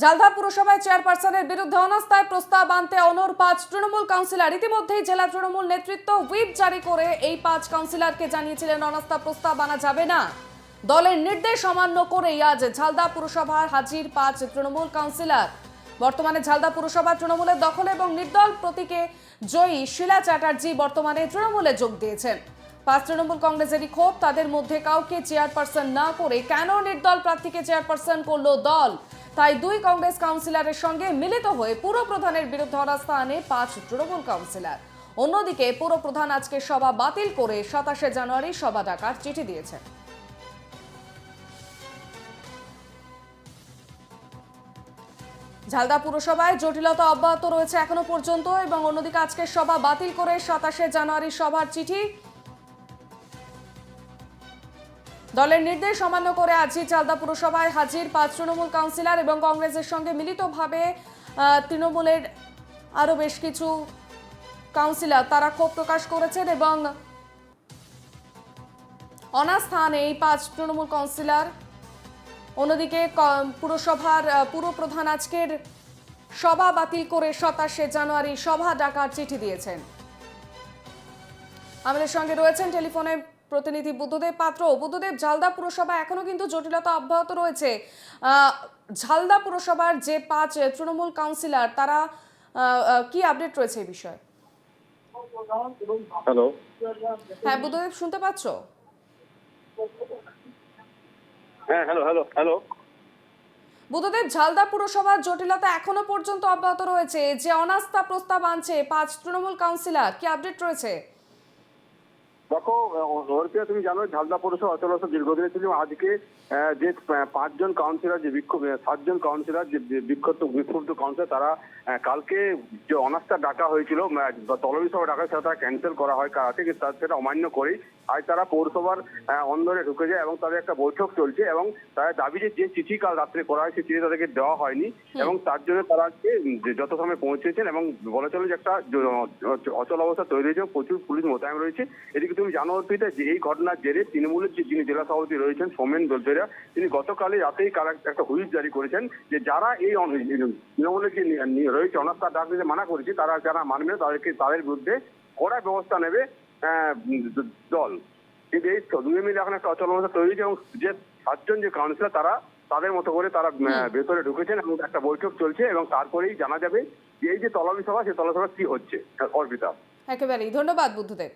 ঝালদা পুরসভায় চেয়ারপারসনের বিরুদ্ধে অনাস্থায় প্রস্তাব আনতে অনড় ৫ তৃণমূল কাউন্সিলর। ইতিমধ্যেই জেলা তৃণমূল নেতৃত্ব হুইপ জারি করে এই ৫ কাউন্সিলরকে জানিয়েছিলেন অনাস্থা প্রস্তাব আনা যাবে না। দলের নির্দেশ অমান্য করেই আজ ঝালদা পুরসভার হাজির ৫ তৃণমূল কাউন্সিলর। বর্তমানে ঝালদা পুরসভা তৃণমূলের দখলে এবং নির্দল প্রতীকে জয়ী শিলা চ্যাটার্জি বর্তমানে তৃণমূলে যোগ দিয়েছেন। ৫ তৃণমূল কংগ্রেসেরই ক্ষোভ, তাদের মধ্যে কাউকে চেয়ারপারসন না করে কেন নির্দল প্রার্থীকে চেয়ারপারসন করলো দল। তাই দুই কংগ্রেস কাউন্সিলরের সঙ্গে মিলিত হয়ে পুরপ্রধানের বিরুদ্ধে অনাস্থা আনে ৫ তৃণমূল কাউন্সিলর। অন্যদিকে পুরপ্রধান আজকে সভা বাতিল করে ২৭শে জানুয়ারি সভা ডাকার চিঠি দিয়েছেন। ঝালদা পুরসভায় জটিলতা অব্যাহত রয়েছে এখনো পর্যন্ত এবং অন্যদিকে আজকে সভা বাতিল করে ২৭শে জানুয়ারি সভার চিঠি। দলের নির্দেশ অমান্য করে আজই ঝালদা পুরসভায় হাজির ৫ তৃণমূল কাউন্সিলর এবং কংগ্রেসের সঙ্গে মিলিতভাবে তৃণমূলের আরো বেশ কিছু কাউন্সিলর তারা ক্ষোভ প্রকাশ করেছেন এবং অনাস্থা আনে এই ৫ তৃণমূল কাউন্সিলর। অন্যদিকে পুরসভার পুরপ্রধান আজকের সভা বাতিল করে ২৭শে জানুয়ারি সভা ডাকার চিঠি দিয়েছেন। আমাদের সঙ্গে রয়েছেন টেলিফোনে প্রতিনিধি বুদ্ধদেব পাত্র। বুদ্ধদেব, ঝালদা পুরসভা এখনো কিন্তু জটিলতা অব্যাহত রয়েছে। ঝালদা পুরসভার যে ৫ তৃণমূল কাউন্সিলর তারা কি আপডেট রয়েছে এই বিষয়ে? হ্যালো। হ্যাঁ বুদ্ধদেব, শুনতে পাচ্ছ? হ্যাঁ, hello hello hello Buddhadeb, Jhalda পুরসভার জটিলতা এখনো পর্যন্ত অব্যাহত রয়েছে, যে অনাস্থা প্রস্তাব আনছে ৫ তৃণমূল কাউন্সিলর, কি আপডেট রয়েছে? দেখো, অর্পিয়া, তুমি জানো ঝালদা পৌরসভা অচলাবস্থা দীর্ঘদিনের ছিল। আজকে যে ৫ জন কাউন্সিলর, যে ৭ জন কাউন্সিলর, যে বিক্ষুব্ধ কাউন্সিলর, তারা কালকে যে অনাস্থা ডাকা হয়েছিল, তলবি সভা ডাকা, সেটা তারা ক্যান্সেল করা হয় ঠিক সেটা অমান্য করেই আজ তারা পৌরসভার অন্দরে ঢুকে যায় এবং তাদের একটা বৈঠক চলছে এবং তাদের দাবি যে চিঠি কাল রাত্রে করা হয়, সেই চিঠি তাদেরকে দেওয়া হয়নি এবং তার জন্য তারা আজকে যত সময় পৌঁছেছেন এবং বলা চলে যে একটা অচল অবস্থা তৈরি হয়েছে, প্রচুর পুলিশ মোতায়েন রয়েছে। এদিকে তুমি জানো অর্পিতা, যে এই ঘটনার জেরে তৃণমূলের যিনি জেলা সভাপতি রয়েছেন সোমেন দলবেরা, তিনি গতকালই রাতেই একটা হুইপ জারি করেছেন যে যারা এই তৃণমূলের যে রয়েছে অনাস্থা ডাক দিতে মানা করেছে, যারা মানবে না তাদের বিরুদ্ধে কড়া ব্যবস্থা নেবে দল। কিন্তু এই দুই মিলে এখন একটা অচল অবস্থা তৈরি হয়েছে এবং যে ৭ জন যে কাউন্সিলর তারা তাদের মতো করে তারা ভেতরে ঢুকেছেন এবং একটা বৈঠক চলছে এবং তারপরেই জানা যাবে যে এই যে তলাবি সভা, সেই তলাবি সভা কি হচ্ছে। অর্পিতা, একেবারেই ধন্যবাদ বুদ্ধদেব।